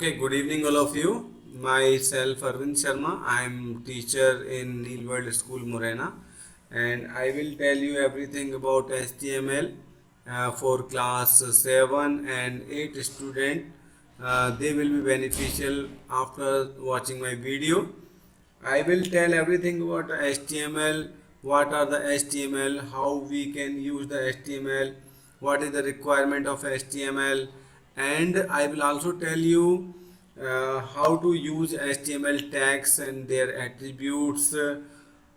Okay, good evening, all of you. Myself, Arvind Sharma. I am teacher in Neil World School, Morena, and I will tell you everything about HTML for class 7 and 8 student. They will be beneficial after watching my video. I will tell everything about HTML, what are the HTML, how we can use the HTML, what is the requirement of HTML, and I will also tell you how to use HTML tags and their attributes.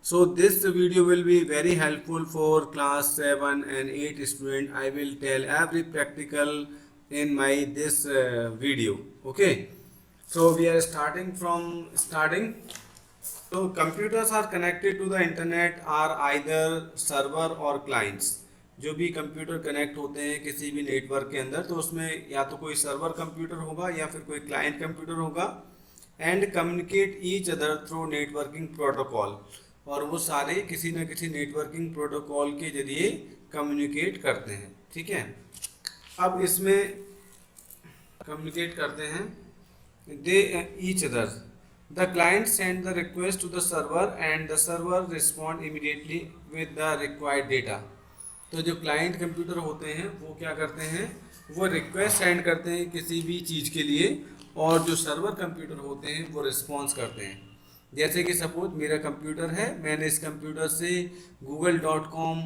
So this video will be very helpful for class 7 and 8 student. I will tell every practical in my this video. Okay. So we are starting from starting. So computers are connected to the internet are either server और clients. जो भी computer connect होते हैं किसी भी network के अंदर तो उसमें या तो कोई सर्वर कंप्यूटर होगा या फिर कोई क्लाइंट कंप्यूटर होगा and communicate each other through networking protocol और वो सारे किसी न किसी नेटवर्किंग प्रोटोकॉल के जरिए कम्युनिकेट करते हैं. ठीक है, अब इसमें कम्युनिकेट करते हैं they each other. The client send the request to the server and the server respond immediately with the required data. तो जो क्लाइंट कंप्यूटर होते हैं वो क्या करते हैं, वो रिक्वेस्ट सेंड करते हैं किसी भी चीज़ के लिए और जो सर्वर कंप्यूटर होते हैं वो रिस्पॉन्स करते हैं. जैसे कि सपोज मेरा कंप्यूटर है, मैंने इस कंप्यूटर से google.com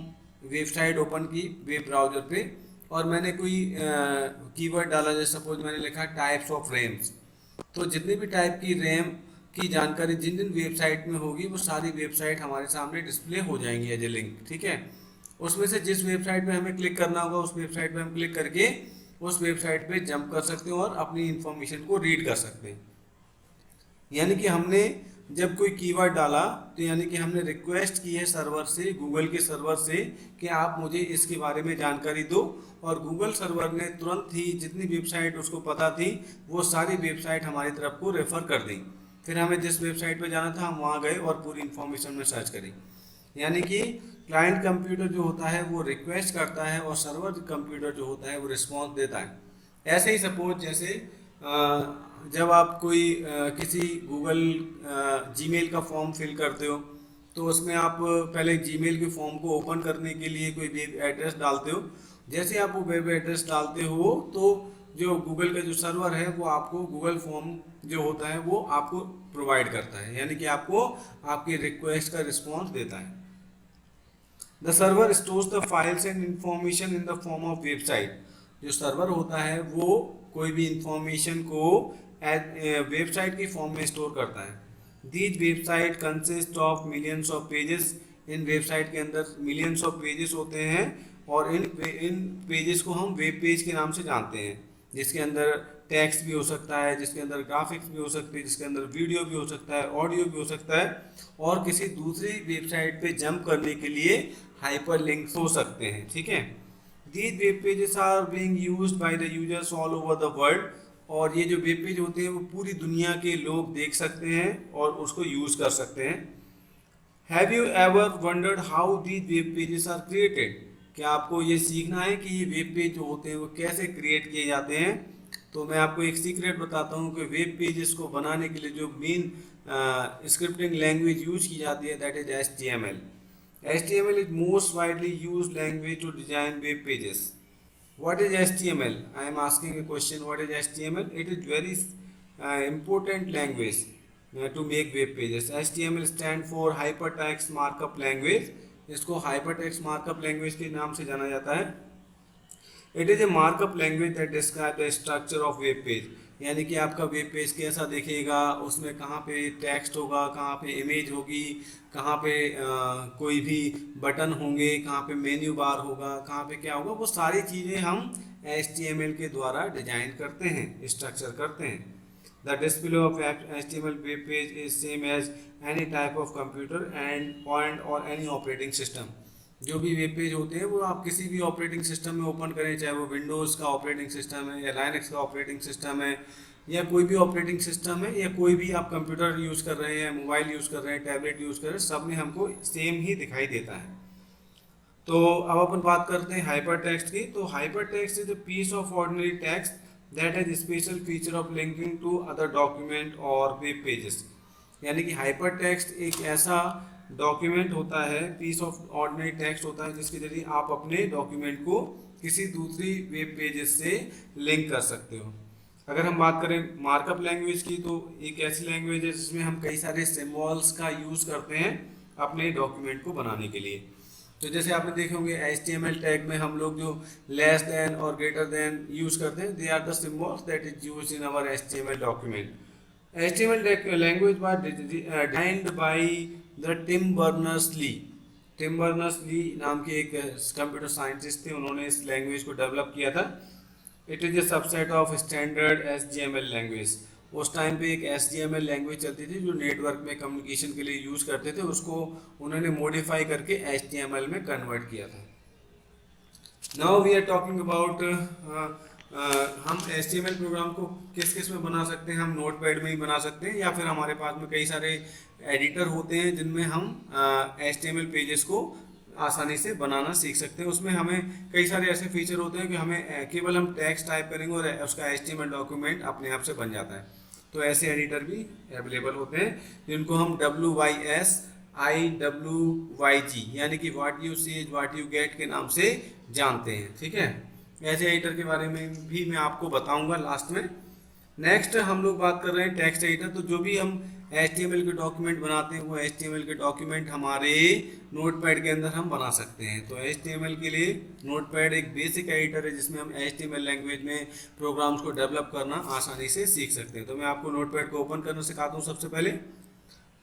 वेबसाइट ओपन की वेब ब्राउज़र पे और मैंने कोई कीवर्ड डाला. जैसे सपोज मैंने लिखा टाइप्स ऑफ रैम्स, तो जितने भी टाइप की रैम की जानकारी जिन जिन वेबसाइट में होगी वो सारी वेबसाइट हमारे सामने डिस्प्ले हो जाएंगी एज ए लिंक. ठीक है, उसमें से जिस वेबसाइट पे हमें क्लिक करना होगा उस वेबसाइट पे हम क्लिक करके उस वेबसाइट पे जंप कर सकते हैं और अपनी इंफॉर्मेशन को रीड कर सकते हैं. यानी कि हमने जब कोई कीवर्ड डाला तो यानी कि हमने रिक्वेस्ट की है सर्वर से, गूगल के सर्वर से कि आप मुझे इसके बारे में जानकारी दो और गूगल सर्वर ने तुरंत ही जितनी वेबसाइट उसको पता थी वो सारी वेबसाइट हमारी तरफ को रेफ़र कर दी. फिर हमें जिस वेबसाइट पे जाना था हम वहाँ गए और पूरी इन्फॉर्मेशन में सर्च करी. यानी कि क्लाइंट कंप्यूटर जो होता है वो रिक्वेस्ट करता है और सर्वर कंप्यूटर जो होता है वो रिस्पॉन्स देता है. ऐसे ही सपोज जैसे जब आप कोई किसी गूगल जीमेल का फॉर्म फिल करते हो तो उसमें आप पहले जीमेल के फॉर्म को ओपन करने के लिए कोई वेब एड्रेस डालते हो. जैसे आप वो वेब एड्रेस डालते हो तो जो गूगल का जो सर्वर है वो आपको गूगल फॉर्म जो होता है वो आपको प्रोवाइड करता है, यानी कि आपको आपकी रिक्वेस्ट का रिस्पॉन्स देता है. The server stores the files and information in the form of website. जो सर्वर होता है वो कोई भी इंफॉर्मेशन को वेबसाइट के फॉर्म में स्टोर करता है. These website consist of millions of pages. In website के अंदर मिलियंस ऑफ पेजेस होते हैं और इन पेजेस को हम वेब पेज के नाम से जानते हैं, जिसके अंदर टेक्स्ट भी हो सकता है, जिसके अंदर ग्राफिक्स भी हो सकते हैं, जिसके अंदर वीडियो भी हो सकता है, ऑडियो भी हो सकता है और किसी दूसरी वेबसाइट पे जंप करने के लिए हाइपर लिंक्स हो सकते हैं. ठीक है, these web pages are being used by the users all over the world. और ये जो वेब पेज होते हैं वो पूरी दुनिया के लोग देख सकते हैं और उसको यूज़ कर सकते हैं. Have you ever wondered how these web pages are created. क्या आपको ये सीखना है कि ये वेब पेज जो होते हैं वो कैसे क्रिएट किए जाते हैं. तो मैं आपको एक सीक्रेट बताता हूँ कि वेब पेजेस को बनाने के लिए जो मेन स्क्रिप्टिंग लैंग्वेज यूज की जाती है that is HTML. HTML is most widely used language to design web pages. What is HTML? I am asking a question. What is HTML? It is very important language to make web pages. HTML stand for Hypertext Markup Language. इसको Hypertext Markup Language के नाम से जाना जाता है. It is a markup language that describes the structure of web page. यानी कि आपका वेब पेज कैसा दिखेगा, उसमें कहाँ पे टेक्स्ट होगा, कहाँ पे इमेज होगी, कहाँ पे कोई भी बटन होंगे, कहाँ पे मेन्यू बार होगा, कहाँ पे क्या होगा, वो सारी चीज़ें हम HTML के द्वारा डिजाइन करते हैं, स्ट्रक्चर करते हैं. The display of HTML web page is same as any type of computer and or any operating system. जो भी वेब पेज होते हैं वो आप किसी भी ऑपरेटिंग सिस्टम में ओपन करें, चाहे वो विंडोज़ का ऑपरेटिंग सिस्टम है या लाइनक्स का ऑपरेटिंग सिस्टम है या कोई भी ऑपरेटिंग सिस्टम है या कोई भी आप कंप्यूटर यूज़ कर रहे हैं, मोबाइल यूज़ कर रहे हैं, टैबलेट यूज़ कर रहे हैं, सब में हमको सेम ही दिखाई देता है. तो अब अपन बात करते हैं हाइपर टेक्स्ट की. तो hyper text is a piece of ordinary text that has special feature of linking to other document or web pages. यानी कि हाइपर टेक्स्ट एक ऐसा डॉक्यूमेंट होता है, पीस ऑफ ऑर्डिनरी टेक्स्ट होता है जिसके जरिए आप अपने डॉक्यूमेंट को किसी दूसरी वेब पेजेस से लिंक कर सकते हो। अगर हम बात करें मार्कअप लैंग्वेज की, तो एक ऐसी लैंग्वेज है जिसमें हम कई सारे सिम्बॉल्स का यूज़ करते हैं अपने डॉक्यूमेंट को बनाने के लिए। तो जैसे आपने देखे होंगे HTML टैग में हम लोग जो लेस देन और ग्रेटर देन यूज़ करते हैं, they are the symbols that is used in our HTML document. HTML language was designed by the Tim Berners-Lee। Tim Berners Lee नाम के एक कंप्यूटर साइंटिस्ट थे, उन्होंने इस लैंग्वेज को डेवलप किया था। It is a subset of standard HTML language. उस टाइम पे एक HTML लैंग्वेज चलती थी जो नेटवर्क में कम्युनिकेशन के लिए यूज़ करते थे, उसको उन्होंने मॉडिफाई करके HTML में कन्वर्ट किया था। Now we are talking about हम HTML प्रोग्राम को किस किस में बना सकते हैं। हम नोटपैड में ही बना सकते हैं, या फिर हमारे पास में कई सारे एडिटर होते हैं जिनमें हम HTML पेजेस को आसानी से बनाना सीख सकते हैं। उसमें हमें कई सारे ऐसे फीचर होते हैं कि हमें केवल हम टेक्स्ट टाइप करेंगे और उसका HTML डॉक्यूमेंट अपने आप से बन जाता है। तो ऐसे एडिटर भी अवेलेबल होते हैं जिनको हम WYSIWYG यानी कि what you see is what you get के नाम से जानते हैं। ठीक है, ऐसे एडिटर के बारे में भी मैं आपको बताऊंगा लास्ट में। नेक्स्ट हम लोग बात कर रहे हैं टेक्स्ट एडिटर। तो जो भी हम HTML के डॉक्यूमेंट बनाते हैं वो HTML के डॉक्यूमेंट हमारे नोटपैड के अंदर हम बना सकते हैं। तो HTML के लिए नोटपैड एक बेसिक एडिटर है जिसमें हम HTML लैंग्वेज में प्रोग्राम्स को डेवलप करना आसानी से सीख सकते हैं। तो मैं आपको नोटपैड को ओपन करना सिखाता हूँ सबसे पहले।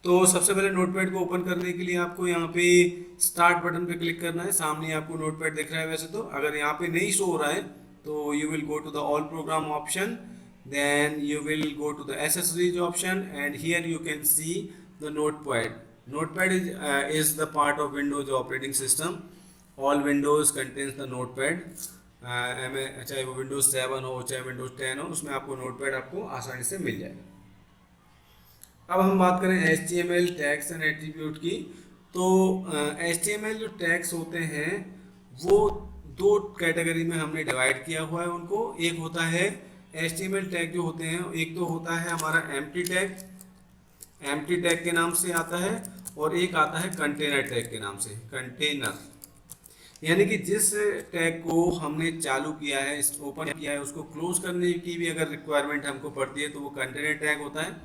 तो सबसे पहले नोटपैड को ओपन करने के लिए आपको यहाँ पे स्टार्ट बटन पे क्लिक करना है। सामने आपको नोटपैड दिख रहा है वैसे तो, अगर यहाँ पे नहीं शो हो रहा है तो you will go to the all program option, then you will go to the accessories option and here you can see the notepad. Notepad is the part of Windows operating system. All Windows contains the notepad. चाहे वो Windows 7 हो चाहे Windows 10 हो, उसमें आपको notepad आपको आसानी से मिल जाएगा। अब हम बात करें HTML टैग्स एंड एट्रीब्यूट की। तो HTML जो टैग्स होते हैं वो दो कैटेगरी में हमने डिवाइड किया हुआ है उनको। एक होता है HTML टैग जो होते हैं, एक तो होता है हमारा एम्प्टी टैग के नाम से आता है, और एक आता है कंटेनर टैग के नाम से, कंटेनर। यानी कि जिस टैग को हमने चालू किया है, ओपन किया है, उसको क्लोज करने की भी अगर रिक्वायरमेंट हमको पड़ती है तो वो कंटेनर टैग होता है,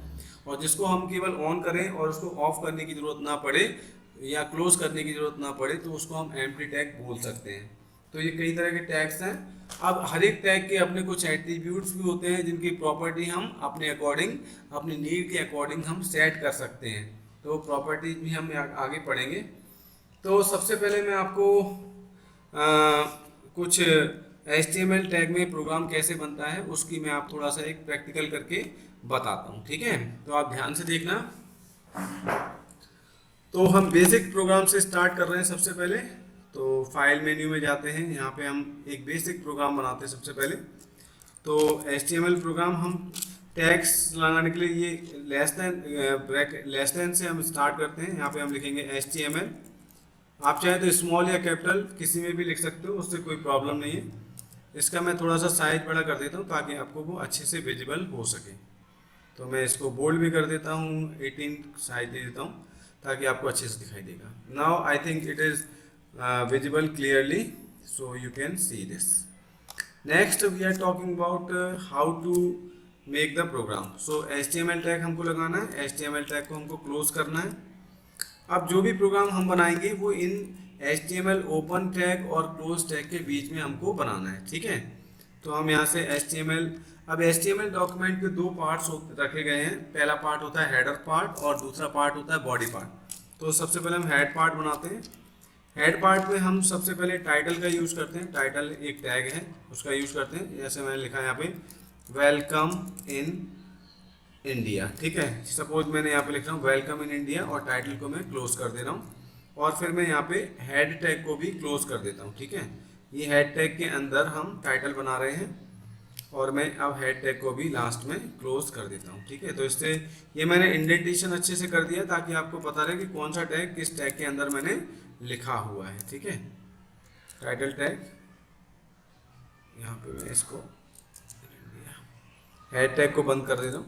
और जिसको हम केवल ऑन करें और उसको ऑफ करने की ज़रूरत ना पड़े या क्लोज करने की ज़रूरत ना पड़े तो उसको हम एम्प्टी टैग बोल सकते हैं। तो ये कई तरह के टैग्स हैं। अब हर एक टैग के अपने कुछ एट्रीब्यूट्स भी होते हैं जिनकी प्रॉपर्टी हम अपने अकॉर्डिंग, अपनी नीड के अकॉर्डिंग हम सेट कर सकते हैं। तो प्रॉपर्टीज भी हम आगे पढ़ेंगे। तो सबसे पहले मैं आपको कुछ HTML टैग में प्रोग्राम कैसे बनता है उसकी मैं आप थोड़ा सा एक प्रैक्टिकल करके बताता हूँ। ठीक है, तो आप ध्यान से देखना। तो हम बेसिक प्रोग्राम से स्टार्ट कर रहे हैं। सबसे पहले तो फाइल मेन्यू में जाते हैं, यहाँ पे हम एक बेसिक प्रोग्राम बनाते हैं सबसे पहले। तो HTML प्रोग्राम हम टैग्स लगाने के लिए ये लेस देन से हम स्टार्ट करते हैं। यहाँ पे हम लिखेंगे HTML। आप चाहे तो स्मॉल या कैपिटल किसी में भी लिख सकते हो, उससे कोई प्रॉब्लम नहीं है। इसका मैं थोड़ा सा साइज बड़ा कर देता हूँ ताकि आपको वो अच्छे से विजिबल हो सके। तो मैं इसको बोल्ड भी कर देता हूँ, 18 साइज दे देता हूँ ताकि आपको अच्छे से दिखाई देगा। Now I think it is visible clearly, so you can see this. Next we are talking about how to make the program. So HTML tag हमको लगाना है, HTML टैग को हमको क्लोज करना है। अब जो भी प्रोग्राम हम बनाएंगे वो इन HTML ओपन टैग और क्लोज टैग के बीच में हमको बनाना है। ठीक है, तो हम यहाँ से अब HTML डॉक्यूमेंट के दो पार्ट्स रखे गए हैं। पहला पार्ट होता है हेडर पार्ट और दूसरा पार्ट होता है बॉडी पार्ट। तो सबसे पहले हम हेड पार्ट बनाते हैं। हेड पार्ट में हम सबसे पहले टाइटल का यूज़ करते हैं। टाइटल एक टैग है, उसका यूज़ करते हैं। जैसे मैंने लिखा है यहाँ पे वेलकम इन इंडिया। ठीक है, सपोज मैंने यहाँ पे लिख रहा हूँ वेलकम इन इंडिया और टाइटल को मैं क्लोज कर दे रहा हूँ, और फिर मैं यहाँ पे हेड टैग को भी क्लोज कर देता हूँ। ठीक है, ये हेड टैग के अंदर हम टाइटल बना रहे हैं और मैं अब हेड टैग को भी लास्ट में क्लोज कर देता हूँ। ठीक है, तो इससे ये मैंने इंडेंटेशन अच्छे से कर दिया ताकि आपको पता रहे कि कौन सा टैग किस टैग के अंदर मैंने लिखा हुआ है। ठीक है, टाइटल टैग यहाँ पे मैं इसको इंडिया, हेड टैग को बंद कर देता हूँ।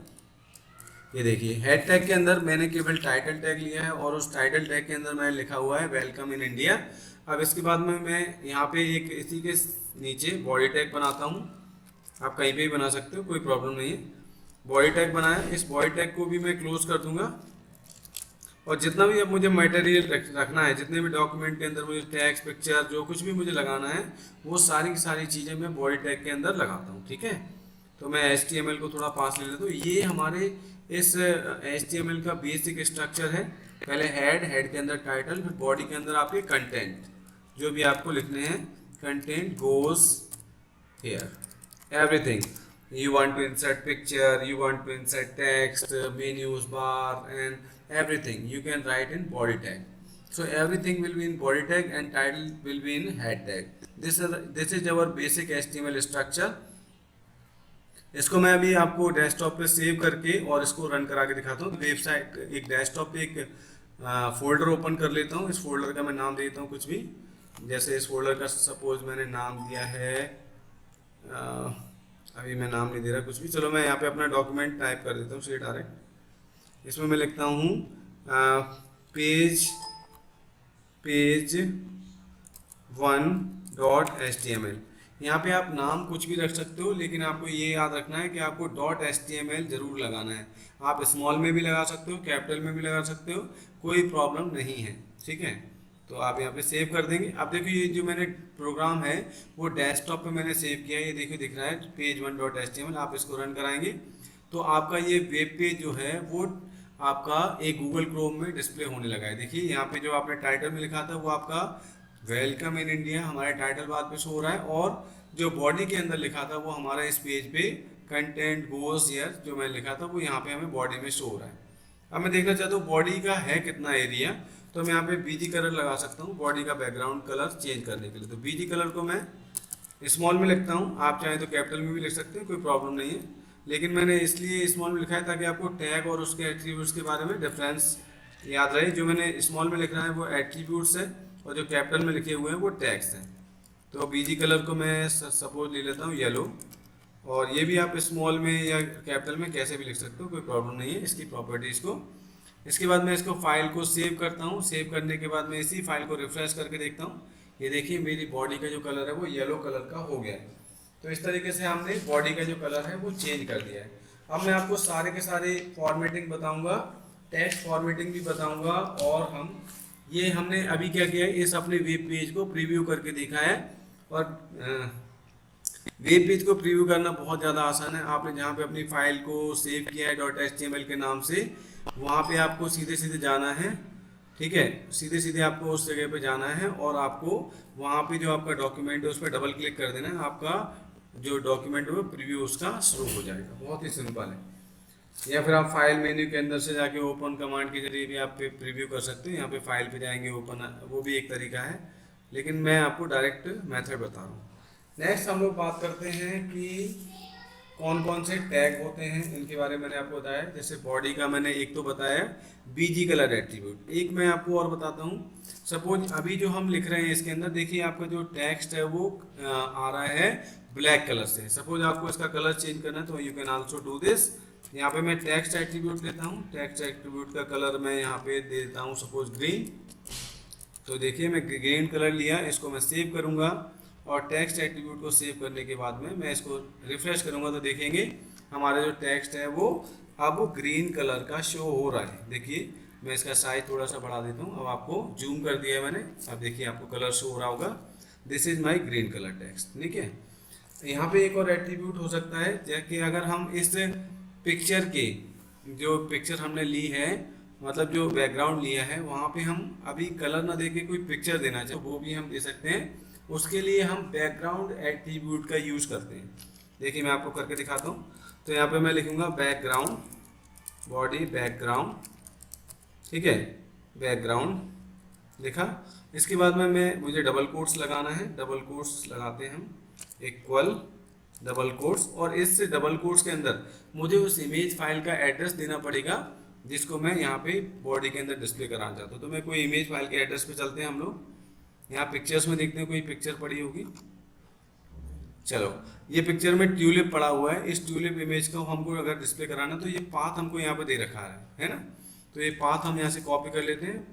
ये देखिए हेड टैग के अंदर मैंने केवल टाइटल टैग लिया है और उस टाइटल टैग के अंदर मैंने लिखा हुआ है वेलकम इन इंडिया। अब इसके बाद में मैं यहाँ पे एक इसी के नीचे बॉडी टैग बनाता हूँ। आप कहीं पे भी बना सकते हो, कोई प्रॉब्लम नहीं है। बॉडी टैग बनाया, इस बॉडी टैग को भी मैं क्लोज कर दूंगा। और जितना भी अब मुझे मटेरियल रखना है, जितने भी डॉक्यूमेंट के अंदर मुझे टैग्स, पिक्चर, जो कुछ भी मुझे लगाना है, वो सारी की सारी चीज़ें मैं बॉडी टैग के अंदर लगाता हूँ। ठीक है, तो मैं HTML को थोड़ा पास ले लेता हूँ। ये हमारे इस HTML का बेसिक स्ट्रक्चर है। पहले हेड के अंदर टाइटल, फिर बॉडी के अंदर आपके कंटेंट, जो भी आपको लिखने हैं, content goes here everything. You want to insert picture, you want to insert text, menus bar and everything you can write in body tag. So everything will be in body tag and title will be in head tag. This is our basic HTML structure. इसको मैं अभी आपको desktop पे save करके और इसको run करा के दिखाता हूँ। वेबसाइट एक डेस्कटॉप पे एक फोल्डर ओपन कर लेता हूँ। इस फोल्डर का मैं नाम देता हूँ कुछ भी, जैसे इस फोल्डर का सपोज मैंने नाम दिया है, अभी मैं नाम नहीं दे रहा कुछ भी। चलो मैं यहाँ पे अपना डॉक्यूमेंट टाइप कर देता हूँ सीधे डायरेक्ट। इसमें मैं लिखता हूँ पेज 1.html। यहाँ पे आप नाम कुछ भी रख सकते हो, लेकिन आपको ये याद रखना है कि आपको .html जरूर लगाना है। आप स्मॉल में भी लगा सकते हो, कैपिटल में भी लगा सकते हो, कोई प्रॉब्लम नहीं है। ठीक है, तो आप यहाँ पे सेव कर देंगे। अब देखिए ये जो मैंने प्रोग्राम है वो डेस्कटॉप पे मैंने सेव किया है, ये देखिए दिख रहा है पेज 1.html। आप इसको रन कराएंगे तो आपका ये वेब पेज जो है वो आपका एक गूगल क्रोम में डिस्प्ले होने लगा है। देखिए यहाँ पे जो आपने टाइटल में लिखा था वो आपका वेलकम इन इंडिया हमारे टाइटल बार पे शो हो रहा है, और जो बॉडी के अंदर लिखा था वो हमारा इस पेज पे कंटेंट गोज हियर जो मैं लिखा था वो यहाँ पे हमें बॉडी में शो हो रहा है। अब मैं देखना चाहता हूँ बॉडी का है कितना एरिया, तो मैं यहाँ पे बीजी कलर लगा सकता हूँ बॉडी का बैकग्राउंड कलर चेंज करने के लिए। तो बीजी कलर को मैं स्मॉल में लिखता हूँ, आप चाहें तो कैपिटल में भी लिख सकते हैं, कोई प्रॉब्लम नहीं है, लेकिन मैंने इसलिए स्मॉल में लिखा है ताकि आपको टैग और उसके एट्रीब्यूट्स के बारे में डिफरेंस याद रहे। जो मैंने स्मॉल में लिख रहा है वो एट्रीब्यूट्स है और जो कैपिटल में लिखे हुए हैं वो टैग्स हैं। तो बीजी कलर को मैं सपोज ले लेता हूँ येलो, और ये भी आप स्मॉल में या कैपिटल में कैसे भी लिख सकते हो, कोई प्रॉब्लम नहीं है इसकी प्रॉपर्टीज़ को। इसके बाद मैं इसको फाइल को सेव करता हूँ। सेव करने के बाद मैं इसी फाइल को रिफ्रेश करके देखता हूँ, ये देखिए मेरी बॉडी का जो कलर है वो येलो कलर का हो गया है। तो इस तरीके से हमने बॉडी का जो कलर है वो चेंज कर दिया है। अब मैं आपको सारे के सारे फॉर्मेटिंग बताऊंगा, टेक्स्ट फॉर्मेटिंग भी बताऊंगा, और हमने अभी क्या किया है, इस अपने वेब पेज को प्रीव्यू करके देखा है। और वेब पेज को प्रीव्यू करना बहुत ज़्यादा आसान है। आपने जहाँ पे अपनी फाइल को सेव किया है .html के नाम से, वहाँ पे आपको सीधे सीधे जाना है। ठीक है, सीधे सीधे आपको उस जगह पे जाना है और आपको वहाँ पे जो आपका डॉक्यूमेंट है उस पर डबल क्लिक कर देना है। आपका जो डॉक्यूमेंट है वो प्रीव्यू उसका शुरू हो जाएगा। बहुत ही सिंपल है। या फिर आप फाइल मेन्यू के अंदर से जाके ओपन कमांड के जरिए भी आप प्रीव्यू कर सकते हो। यहाँ पे फाइल पे जाएंगे ओपन, वो भी एक तरीका है, लेकिन मैं आपको डायरेक्ट मेथड बता रहा हूँ। नेक्स्ट हम लोग बात करते हैं कि कौन कौन से टैग होते हैं, इनके बारे में मैंने आपको बताया। जैसे बॉडी का मैंने एक तो बताया बीजी कलर एट्रीब्यूट, एक मैं आपको और बताता हूँ। सपोज अभी जो हम लिख रहे हैं इसके अंदर देखिए आपका जो टेक्स्ट है वो आ रहा है ब्लैक कलर से। सपोज आपको इसका कलर चेंज करना है तो you can also do this. यहाँ पे मैं टेक्स्ट एट्रीब्यूट लेता हूँ, टेक्स्ट एट्रीब्यूट का कलर मैं यहाँ पे दे देता हूँ सपोज ग्रीन। तो देखिए मैं ग्रीन कलर लिया, इसको मैं सेव करूँगा और टेक्स्ट एट्रीब्यूट को सेव करने के बाद में मैं इसको रिफ्रेश करूँगा तो देखेंगे हमारा जो टेक्स्ट है वो अब ग्रीन कलर का शो हो रहा है। देखिए मैं इसका साइज थोड़ा सा बढ़ा देता हूँ, अब आपको जूम कर दिया है मैंने, अब देखिए आपको कलर शो हो रहा होगा। This is my green colour text. ठीक है, यहाँ पे एक और एट्रीब्यूट हो सकता है जैसे अगर हम इस पिक्चर के जो पिक्चर हमने ली है, मतलब जो बैकग्राउंड लिया है, वहाँ पे हम अभी कलर ना दे के कोई पिक्चर देना चाहे वो भी हम दे सकते हैं। उसके लिए हम बैकग्राउंड एट्रीब्यूट का यूज़ करते हैं। देखिए मैं आपको करके दिखाता हूँ। तो यहाँ पे मैं लिखूँगा बैकग्राउंड, बॉडी बैकग्राउंड, ठीक है, बैकग्राउंड लिखा। इसके बाद में मुझे डबल कोट्स लगाना है, डबल कोट्स लगाते हैं हम, इक्वल डबल कोट्स, और इस डबल कोट्स के अंदर मुझे उस इमेज फाइल का एड्रेस देना पड़ेगा जिसको मैं यहाँ पे बॉडी के अंदर डिस्प्ले कराना चाहता हूँ। तो मैं कोई इमेज फाइल के एड्रेस पे चलते हैं हम लोग। यहाँ पिक्चर्स में देखते हैं कोई पिक्चर पड़ी होगी, चलो, ये पिक्चर में ट्यूलिप पड़ा हुआ है। इस ट्यूलिप इमेज को हमको अगर डिस्प्ले कराना तो ये पाथ हमको यहाँ पे दे रखा है ना। तो ये पाथ हम यहाँ से कॉपी कर लेते हैं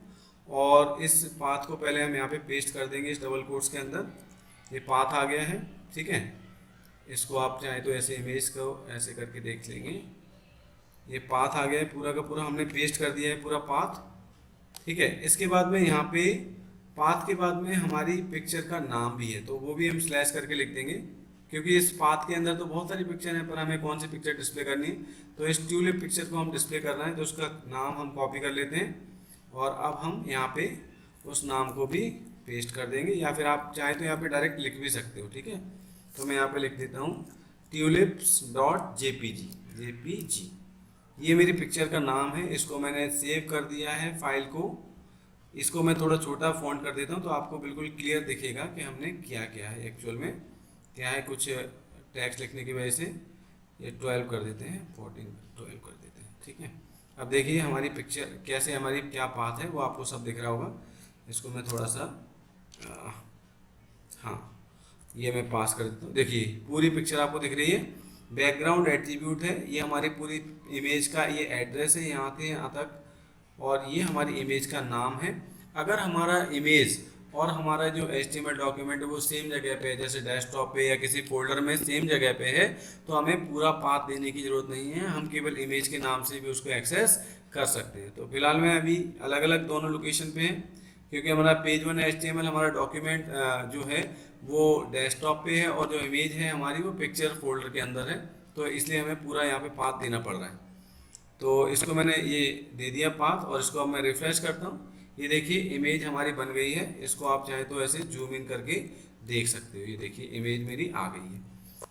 और इस पाथ को पहले हम यहाँ पे पेस्ट कर देंगे इस डबल कोट्स के अंदर। ये पाथ आ गया है, ठीक है। इसको आप चाहे तो ऐसे इमेज को ऐसे करके देख लेंगे। ये पाथ आ गया है, पूरा का पूरा हमने पेस्ट कर दिया है पूरा पाथ, ठीक है। इसके बाद में यहाँ पे पाथ के बाद में हमारी पिक्चर का नाम भी है, तो वो भी हम स्लैश करके लिख देंगे, क्योंकि इस पाथ के अंदर तो बहुत सारी पिक्चर हैं, पर हमें कौन सी पिक्चर डिस्प्ले करनी है। तो इस ट्यूलिप पिक्चर को हम डिस्प्ले करना है, तो उसका नाम हम कॉपी कर लेते हैं और अब हम यहाँ पे उस नाम को भी पेस्ट कर देंगे, या फिर आप चाहें तो यहाँ पे डायरेक्ट लिख भी सकते हो, ठीक है। तो मैं यहाँ पे लिख देता हूँ tulips.jpg। ये मेरी पिक्चर का नाम है, इसको मैंने सेव कर दिया है फाइल को। इसको मैं थोड़ा छोटा फॉन्ट कर देता हूँ तो आपको बिल्कुल क्लियर दिखेगा कि हमने क्या किया है एक्चुअल में। क्या है, कुछ टेक्स्ट लिखने की वजह से ये 12 कर देते हैं, 14 12 कर देते हैं, ठीक है। अब देखिए हमारी पिक्चर कैसे, हमारी क्या पाथ है वो आपको सब दिख रहा होगा। इसको मैं थोड़ा सा हाँ, ये मैं पास कर देता हूँ। देखिए पूरी पिक्चर आपको दिख रही है। बैकग्राउंड एट्रीब्यूट है, ये हमारी पूरी इमेज का ये एड्रेस है यहाँ से यहाँ तक, और ये हमारी इमेज का नाम है। अगर हमारा इमेज और हमारा जो HTML डॉक्यूमेंट है वो सेम जगह पे है, जैसे डेस्कटॉप पे या किसी फोल्डर में सेम जगह पे है, तो हमें पूरा पाथ देने की ज़रूरत नहीं है, हम केवल इमेज के नाम से भी उसको एक्सेस कर सकते हैं। तो फिलहाल मैं अभी अलग अलग दोनों लोकेशन पे हैं, क्योंकि हमारा पेज 1 HTML हमारा डॉक्यूमेंट जो है वो डेस्कटॉप पे है, और जो इमेज है हमारी वो पिक्चर फोल्डर के अंदर है, तो इसलिए हमें पूरा यहाँ पे पाथ देना पड़ रहा है। तो इसको मैंने ये दे दिया पाथ, और इसको अब मैं रिफ्रेश करता हूँ। ये देखिए इमेज हमारी बन गई है, इसको आप चाहे तो ऐसे जूम इन करके देख सकते हो। ये देखिए इमेज मेरी आ गई है।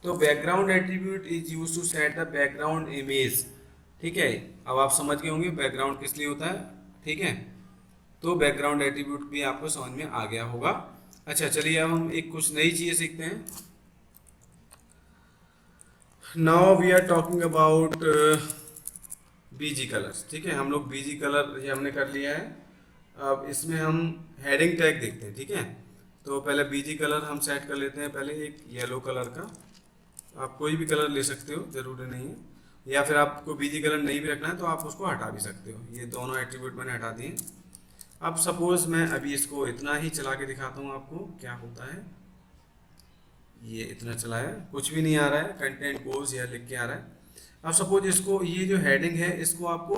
तो background attribute is use to set the background image, ठीक है। अब आप समझ गए होंगे बैकग्राउंड किस लिए होता है, ठीक है। तो बैकग्राउंड एट्रीब्यूट भी आपको समझ में आ गया होगा। अच्छा चलिए अब हम एक कुछ नई चीज़ें सीखते हैं। Now we are talking about BG colours, ठीक है। हम लोग बीजी कलर ये हमने कर लिया है। अब इसमें हम हेडिंग टैग देखते हैं, ठीक है। तो पहले बीजी कलर हम सेट कर लेते हैं, पहले एक येलो कलर का। आप कोई भी कलर ले सकते हो, ज़रूरी नहीं है, या फिर आपको बीजी कलर नहीं भी रखना है तो आप उसको हटा भी सकते हो। ये दोनों एट्रीब्यूट मैंने हटा दिए। अब सपोज मैं अभी इसको इतना ही चला के दिखाता हूँ आपको क्या होता है। ये इतना चलाया, कुछ भी नहीं आ रहा है, कंटेंट गोज या लिख के आ रहा है। अब सपोज इसको, ये जो हेडिंग है इसको आपको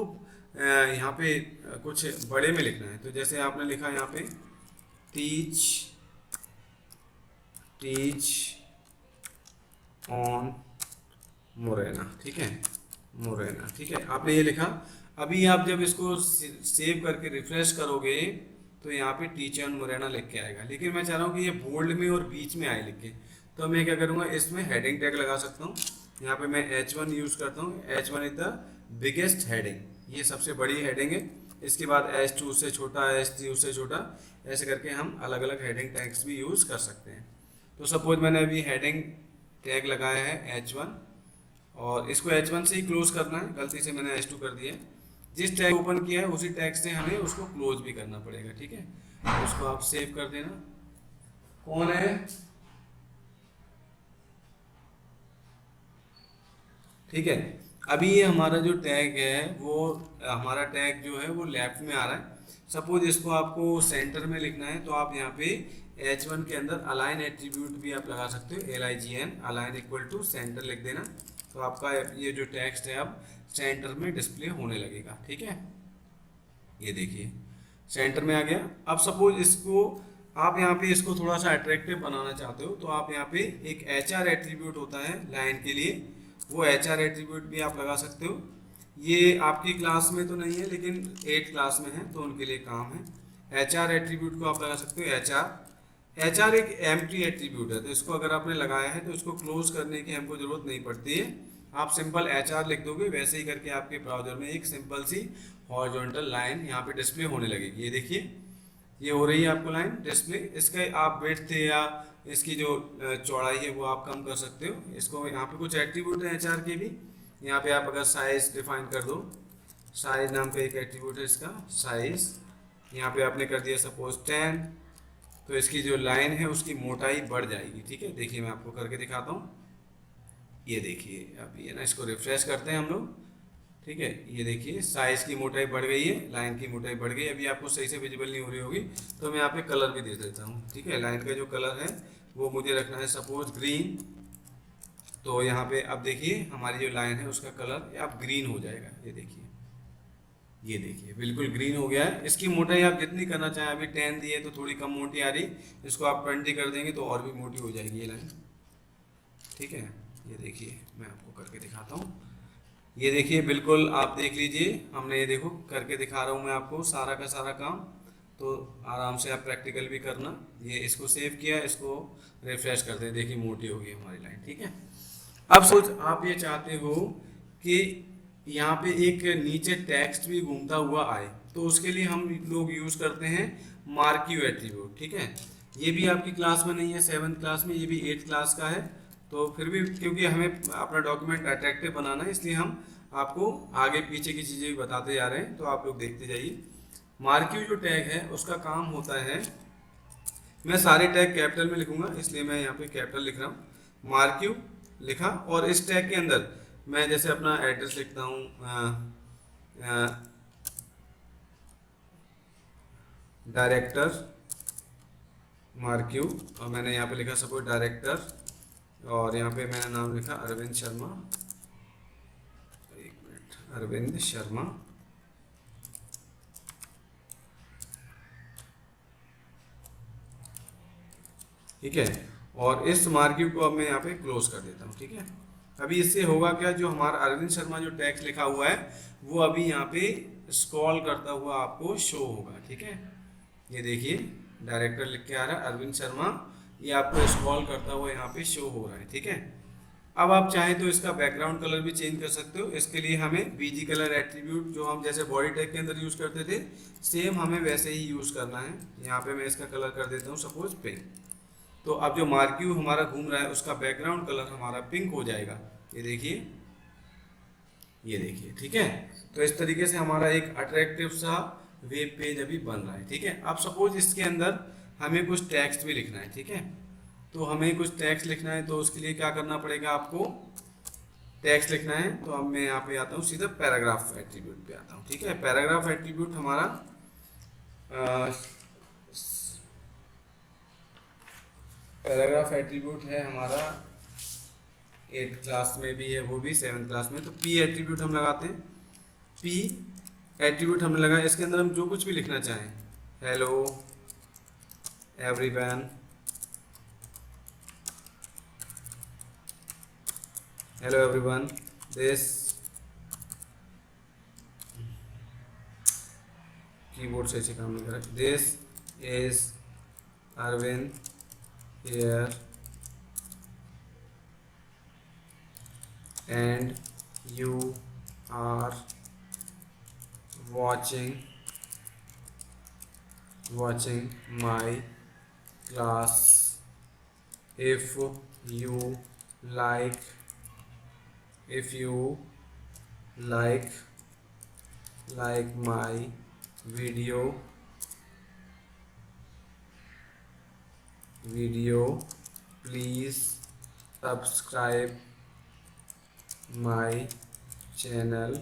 यहाँ पे कुछ बड़े में लिखना है। तो जैसे आपने लिखा यहाँ पे टीच ऑन मोरेना, ठीक है, मोरेना, ठीक है, आपने ये लिखा। अभी आप जब इसको सेव करके रिफ्रेश करोगे तो यहाँ पे टीच ऑन मोरेना लिख के आएगा, लेकिन मैं चाह रहा हूँ कि ये बोल्ड में और बीच में आए लिख के। तो मैं क्या करूँगा, इसमें हेडिंग टैग लगा सकता हूँ। यहाँ पे मैं H1 यूज़ करता हूँ। H1 is the biggest heading, ये सबसे बड़ी हेडिंग है। इसके बाद H2 उससे छोटा, H3 उससे छोटा, ऐसे करके हम अलग अलग हेडिंग टैग्स भी यूज़ कर सकते हैं। तो सपोज मैंने अभी हेडिंग टैग लगाया है H1, और इसको H1 से ही क्लोज करना है, गलती से मैंने H2 कर दिया है। जिस टैग ओपन किया है उसी टैग से हमें उसको क्लोज भी करना पड़ेगा, ठीक है। तो उसको आप सेव कर देना। कौन है, ठीक है। अभी ये हमारा जो टैग है वो, हमारा टैग जो है वो लेफ्ट में आ रहा है। सपोज इसको आपको सेंटर में लिखना है तो आप यहाँ पे H1 के अंदर अलाइन एट्रीब्यूट भी आप लगा सकते हो, LIGN, align equal to centre लिख देना। तो आपका ये जो टेक्स्ट है अब सेंटर में डिस्प्ले होने लगेगा, ठीक है। ये देखिए सेंटर में आ गया। अब सपोज इसको आप यहाँ पे इसको थोड़ा सा अट्रैक्टिव बनाना चाहते हो तो आप यहाँ पे एक HR एट्रीब्यूट होता है लाइन के लिए, वो HR एट्रीब्यूट भी आप लगा सकते हो। ये आपकी क्लास में तो नहीं है लेकिन 8 क्लास में है तो उनके लिए काम है। HR एट्रीब्यूट को आप लगा सकते हो HR एक एम्प्टी एट्रीब्यूट है, तो इसको अगर आपने लगाया है तो इसको क्लोज करने की हमको ज़रूरत नहीं पड़ती है। आप सिंपल HR लिख दोगे, वैसे ही करके आपके ब्राउजर में एक सिंपल सी हॉरिजॉन्टल लाइन यहाँ पे डिस्प्ले होने लगेगी। ये देखिए ये हो रही है आपको लाइन डिस्प्ले। इसके आप विड्थ या इसकी जो चौड़ाई है वो आप कम कर सकते हो। इसको यहाँ पे कुछ एट्रीब्यूट है HR के भी, यहाँ पे आप अगर साइज डिफाइन कर दो, साइज नाम का एक एट्रीब्यूट है इसका साइज, यहाँ पे आपने कर दिया सपोज 10, तो इसकी जो लाइन है उसकी मोटाई बढ़ जाएगी। ठीक है, देखिए मैं आपको करके दिखाता हूँ। ये देखिए, अब ये ना इसको रिफ्रेश करते हैं हम लोग। ठीक है, ये देखिए साइज की मोटाई बढ़ गई है, लाइन की मोटाई बढ़ गई। अभी आपको सही से विजिबल नहीं हो रही होगी, तो मैं यहाँ पे कलर भी दे देता हूँ। ठीक है, लाइन का जो कलर है वो मुझे रखना है सपोज ग्रीन। तो यहाँ पे अब देखिए हमारी जो लाइन है उसका कलर अब ग्रीन हो जाएगा। ये देखिए, ये देखिए बिल्कुल ग्रीन हो गया है। इसकी मोटाई आप जितनी करना चाहें, अभी 10 दी है तो थोड़ी कम मोटी आ रही, इसको आप 20 कर देंगे तो और भी मोटी हो जाएगी ये लाइन। ठीक है, ये देखिए मैं आपको करके दिखाता हूँ। ये देखिए बिल्कुल आप देख लीजिए, हमने ये देखो करके दिखा रहा हूँ मैं आपको सारा का सारा काम। तो आराम से आप प्रैक्टिकल भी करना। ये इसको सेव किया, इसको रिफ्रेश करते हैं, देखिए मोटी होगी हमारी लाइन। ठीक है, अब सोच आप ये चाहते हो कि यहाँ पे एक नीचे टेक्स्ट भी घूमता हुआ आए, तो उसके लिए हम लोग यूज़ करते हैं मार्क्यू एट्रीब्यूट। ठीक है, ये भी आपकी क्लास में नहीं है 7th क्लास में, ये भी 8th क्लास का है। तो फिर भी क्योंकि हमें अपना डॉक्यूमेंट अट्रैक्टिव बनाना है, इसलिए हम आपको आगे पीछे की चीज़ें भी बताते जा रहे हैं, तो आप लोग देखते जाइए। मार्क्यू जो टैग है उसका काम होता है, मैं सारे टैग कैपिटल में लिखूंगा इसलिए मैं यहाँ पे कैपिटल लिख रहा हूँ। मार्क्यू लिखा, और इस टैग के अंदर मैं जैसे अपना एड्रेस लिखता हूँ, डायरेक्टर मार्क्यू, और मैंने यहाँ पे लिखा सपोज डायरेक्टर, और यहाँ पे मैंने नाम लिखा अरविंद शर्मा। एक मिनट, अरविंद शर्मा। ठीक है, और इस मार्क्यू को अब मैं यहाँ पे क्लोज कर देता हूँ। ठीक है, अभी इससे होगा क्या, जो हमारा अरविंद शर्मा जो टैक्स लिखा हुआ है वो अभी यहाँ पे स्क्रॉल करता हुआ आपको शो होगा। ठीक है, ये देखिए डायरेक्टर लिख के आ रहा है अरविंद शर्मा, ये आपको स्क्रॉल करता हुआ यहाँ पे शो हो रहा है। ठीक है, अब आप चाहें तो इसका बैकग्राउंड कलर भी चेंज कर सकते हो। इसके लिए हमें बीजी कलर एट्रीब्यूट जो हम जैसे बॉडी टैग के अंदर यूज़ करते थे, सेम हमें वैसे ही यूज़ करना है। यहाँ पे मैं इसका कलर कर देता हूँ सपोज पिंक। तो अब जो मार्क्यू हमारा घूम रहा है उसका बैकग्राउंड कलर हमारा पिंक हो जाएगा। ये देखिए, ये देखिए। ठीक है, तो इस तरीके से हमारा एक अट्रैक्टिव सा वेब पेज अभी बन रहा है। ठीक है, अब सपोज इसके अंदर हमें कुछ टेक्स्ट भी लिखना है। ठीक है, तो हमें कुछ टेक्स्ट लिखना है, तो उसके लिए क्या करना पड़ेगा, आपको टेक्स्ट लिखना है। तो अब मैं यहाँ पे आता हूँ सीधा पैराग्राफ एट्रीब्यूट पे आता हूँ। ठीक है, पैराग्राफ एट्रीब्यूट हमारा पैराग्राफ एट्रीब्यूट है हमारा 8th क्लास में भी है, वो भी 7th क्लास में। तो पी एट्रीब्यूट हम लगाते हैं। पी एट्रीब्यूट हमने लगाया, इसके अंदर हम जो कुछ भी लिखना चाहें, hello everyone, hello everyone, this keyboard से ऐसे काम नहीं कर रहा, this is Arvind here and you are watching my class. If you like my video, please subscribe my channel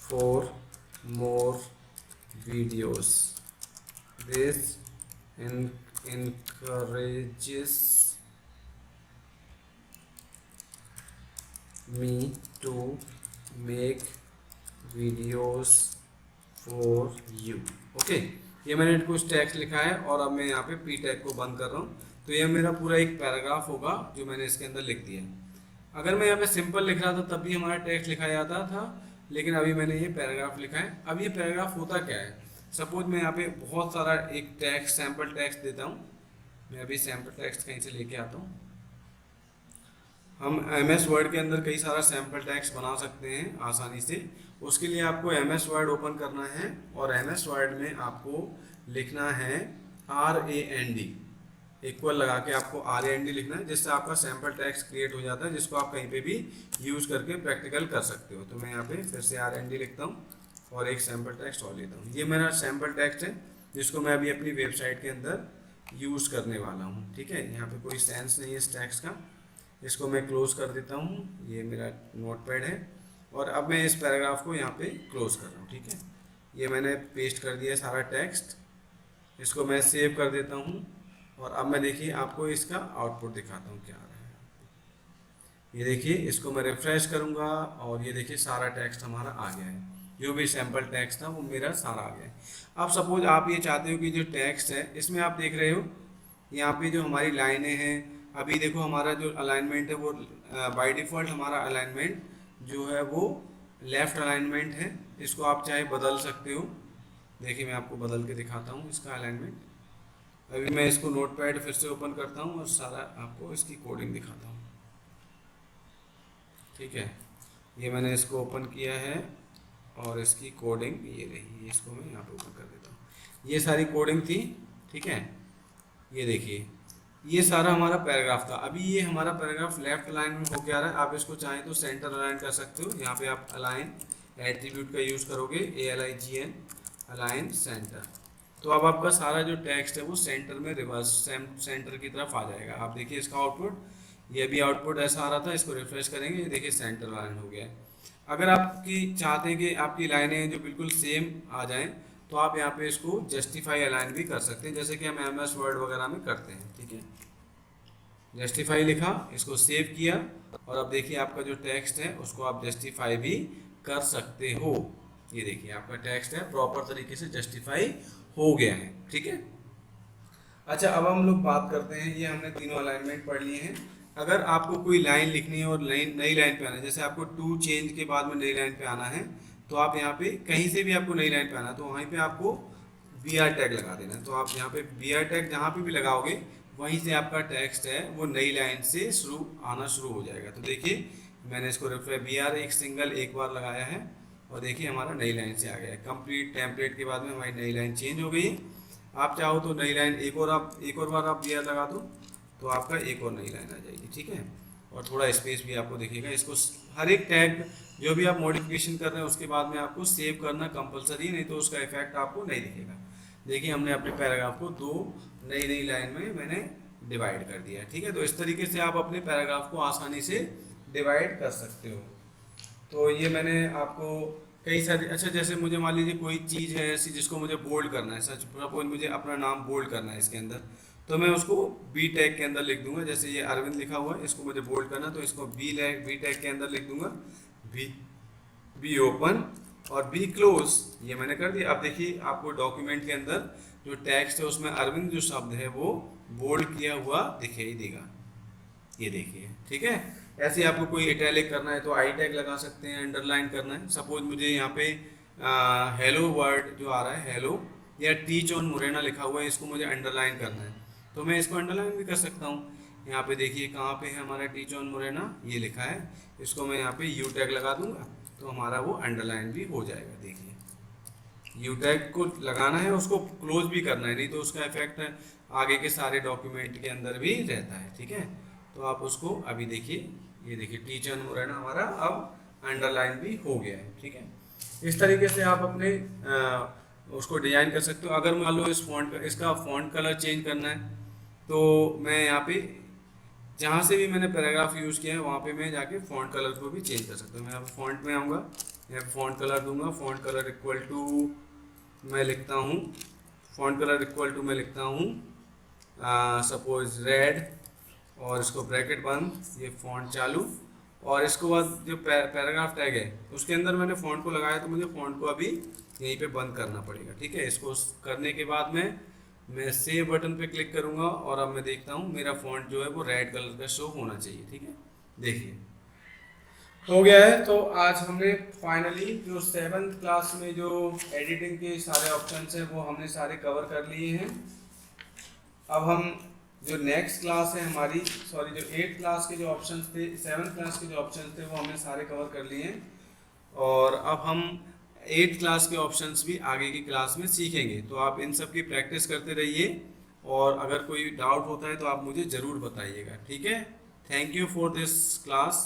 for more videos. This encourages me to make videos for you. Okay, ये मैंने कुछ text लिखा है और अब मैं यहाँ पे पी टैग को बंद कर रहा हूँ। तो ये मेरा पूरा एक पैराग्राफ होगा जो मैंने इसके अंदर लिख दिया। अगर मैं यहाँ पे सिंपल लिख रहा था तब भी हमारा टेक्स्ट लिखा जाता था, लेकिन अभी मैंने ये पैराग्राफ लिखा है। अब ये पैराग्राफ होता क्या है, सपोज मैं यहाँ पे बहुत सारा एक टेक्स्ट सैम्पल टेक्स्ट देता हूँ। मैं अभी सैम्पल टेक्स्ट कहीं से लेके आता हूँ। हम MS वर्ड के अंदर कई सारा सैम्पल टेक्स्ट बना सकते हैं आसानी से। उसके लिए आपको MS वर्ड ओपन करना है और MS वर्ड में आपको लिखना है RAND। इक्वल लगा के आपको RAND लिखना है, जिससे आपका सैम्पल टेक्स्ट क्रिएट हो जाता है, जिसको आप कहीं पे भी यूज़ करके प्रैक्टिकल कर सकते हो। तो मैं यहाँ पे फिर से RAND लिखता हूँ और एक सैम्पल टेक्स्ट और लेता हूँ। ये मेरा सैम्पल टेक्स्ट है जिसको मैं अभी अपनी वेबसाइट के अंदर यूज़ करने वाला हूँ। ठीक है, यहाँ पे कोई सेंस नहीं है इस टेक्स्ट का। इसको मैं क्लोज कर देता हूँ, ये मेरा नोटपैड है। और अब मैं इस पैराग्राफ को यहाँ पे क्लोज कर रहा हूँ। ठीक है, ये मैंने पेस्ट कर दिया सारा टेक्स्ट। इसको मैं सेव कर देता हूँ और अब मैं देखिए आपको इसका आउटपुट दिखाता हूँ क्या आ रहा है। ये देखिए, इसको मैं रिफ्रेश करूँगा और ये देखिए सारा टेक्स्ट हमारा आ गया है। जो भी सैम्पल टेक्स्ट था वो मेरा सारा आ गया है। अब सपोज आप ये चाहते हो कि जो टेक्स्ट है इसमें आप देख रहे हो यहाँ पे जो हमारी लाइनें हैं, अभी देखो हमारा जो अलाइनमेंट है वो बाय डिफ़ॉल्ट हमारा अलाइनमेंट जो है वो लेफ़्ट अलाइनमेंट है। इसको आप चाहे बदल सकते हो। देखिए मैं आपको बदल के दिखाता हूँ इसका अलाइनमेंट। अभी मैं इसको नोटपैड फिर से ओपन करता हूँ और सारा आपको इसकी कोडिंग दिखाता हूँ। ठीक है, ये मैंने इसको ओपन किया है और इसकी कोडिंग ये रही। इसको मैं यहाँ पे ओपन कर देता हूँ। ये सारी कोडिंग थी। ठीक है, ये देखिए ये सारा हमारा पैराग्राफ था। अभी ये हमारा पैराग्राफ लेफ्ट अलाइन में होके आ रहा है। आप इसको चाहें तो सेंटर अलाइन कर सकते हो। यहाँ पे आप अलाइन एट्रीब्यूट का यूज़ करोगे, ALIGN अलाइन सेंटर। तो अब आपका सारा जो टेक्स्ट है वो सेंटर में रिवर्स सेंटर की तरफ आ जाएगा। आप देखिए इसका आउटपुट, ये भी आउटपुट ऐसा आ रहा था। इसको रिफ्रेश करेंगे, ये देखिए सेंटर अलाइन हो गया है। अगर आपकी चाहते हैं कि आपकी लाइनें जो बिल्कुल सेम आ जाएं तो आप यहाँ पे इसको जस्टिफाई अलाइन भी कर सकते हैं, जैसे कि हम MS वर्ड वगैरह में करते हैं। ठीक है, जस्टिफाई लिखा, इसको सेव किया और अब देखिए आपका जो टेक्स्ट है उसको आप जस्टिफाई भी कर सकते हो। ये देखिए आपका टेक्स्ट है प्रॉपर तरीके से जस्टिफाई हो गया है। ठीक है, अच्छा अब हम लोग बात करते हैं, ये हमने तीनों अलाइनमेंट पढ़ लिए हैं। अगर आपको कोई लाइन लिखनी है और नई लाइन पे आना है, जैसे आपको टू चेंज के बाद में नई लाइन पे आना है, तो आप यहाँ पे कहीं से भी आपको नई लाइन पे आना है तो वहीं पे आपको BR टैग लगा देना है। तो आप यहाँ पे BR टैग जहाँ पे भी लगाओगे वहीं से आपका टेक्स्ट है वो नई लाइन से आना शुरू हो जाएगा। तो देखिए मैंने इसको BR एक सिंगल एक बार लगाया है और देखिए हमारा नई लाइन से आ गया है। कंप्लीट टेम्पलेट के बाद में हमारी नई लाइन चेंज हो गई है। आप चाहो तो नई लाइन एक और बार आप BR लगा दो तो आपका एक और नई लाइन आ जाएगी। ठीक है, और थोड़ा स्पेस भी आपको दिखेगा। इसको हर एक टैग जो भी आप मॉडिफिकेशन कर रहे हैं उसके बाद में आपको सेव करना कंपलसरी, नहीं तो उसका इफेक्ट आपको नहीं दिखेगा। देखिए हमने अपने पैराग्राफ को दो नई नई लाइन में मैंने डिवाइड कर दिया। ठीक है, तो इस तरीके से आप अपने पैराग्राफ को आसानी से डिवाइड कर सकते हो। तो ये मैंने आपको कई सारी, अच्छा जैसे मुझे मान लीजिए कोई चीज़ है ऐसी जिसको मुझे बोल्ड करना है, सच सपोज मुझे अपना नाम बोल्ड करना है इसके अंदर, तो मैं उसको B टैग के अंदर लिख दूंगा। जैसे ये अरविंद लिखा हुआ है, इसको मुझे बोल्ड करना तो इसको B टैग के अंदर लिख दूंगा, बी ओपन और बी क्लोज। ये मैंने कर दिया। अब देखिए आपको डॉक्यूमेंट के अंदर जो टेक्स्ट है उसमें अरविंद जो शब्द है वो बोल्ड किया हुआ दिखाई देगा। ये देखिए, ठीक है। ऐसे आपको कोई इटैलिक करना है तो आई टैग लगा सकते हैं, अंडरलाइन करना है। सपोज मुझे यहाँ पे हेलो वर्ड जो आ रहा है हेलो या टीच ऑन मुरैना लिखा हुआ है, इसको मुझे अंडरलाइन करना है तो मैं इसको अंडरलाइन भी कर सकता हूँ। यहाँ पे देखिए कहाँ पे है हमारा टीच ऑन मुरैना, ये लिखा है, इसको मैं यहाँ पे यू टैग लगा दूंगा तो हमारा वो अंडरलाइन भी हो जाएगा। देखिए यू टैग को लगाना है, उसको क्लोज भी करना है, नहीं तो उसका इफेक्ट आगे के सारे डॉक्यूमेंट के अंदर भी रहता है। ठीक है, तो आप उसको अभी देखिए, ये देखिए टीच ऑन मुरैना हमारा अब अंडरलाइन भी हो गया है। ठीक है, इस तरीके से आप अपने उसको डिजाइन कर सकते हो। अगर मान लो इस फॉन्ट का इसका फॉन्ट कलर चेंज करना है तो मैं यहाँ पे जहाँ से भी मैंने पैराग्राफ यूज़ किया है वहाँ पे मैं जाके फॉन्ट कलर को भी चेंज कर सकता हूँ। मैं यहाँ फॉन्ट में आऊँगा, यहाँ फॉन्ट कलर दूंगा, फॉन्ट कलर इक्वल टू मैं लिखता हूँ, फॉन्ट कलर इक्वल टू मैं लिखता हूँ सपोज रेड और इसको ब्रैकेट बंद, ये फॉन्ट चालू। और इसको बाद जो पैराग्राफ टैग है उसके अंदर मैंने फॉन्ट को लगाया तो मुझे फॉन्ट को अभी यहीं पे बंद करना पड़ेगा। ठीक है, इसको करने के बाद में मैं सेव बटन पे क्लिक करूंगा और अब मैं देखता हूँ मेरा फॉन्ट जो है वो रेड कलर का शो होना चाहिए। ठीक है, देखिए हो गया है। तो आज हमने फाइनली जो 7th क्लास में जो एडिटिंग के सारे ऑप्शंस हैं वो हमने सारे कवर कर लिए हैं। अब हम जो नेक्स्ट क्लास है हमारी, सॉरी जो 8th क्लास के जो ऑप्शंस थे, 7th क्लास के जो ऑप्शंस थे वो हमने सारे कवर कर लिए हैं और अब हम 8th क्लास के ऑप्शंस भी आगे की क्लास में सीखेंगे। तो आप इन सब की प्रैक्टिस करते रहिए और अगर कोई डाउट होता है तो आप मुझे ज़रूर बताइएगा, ठीक है। Thank you for this class.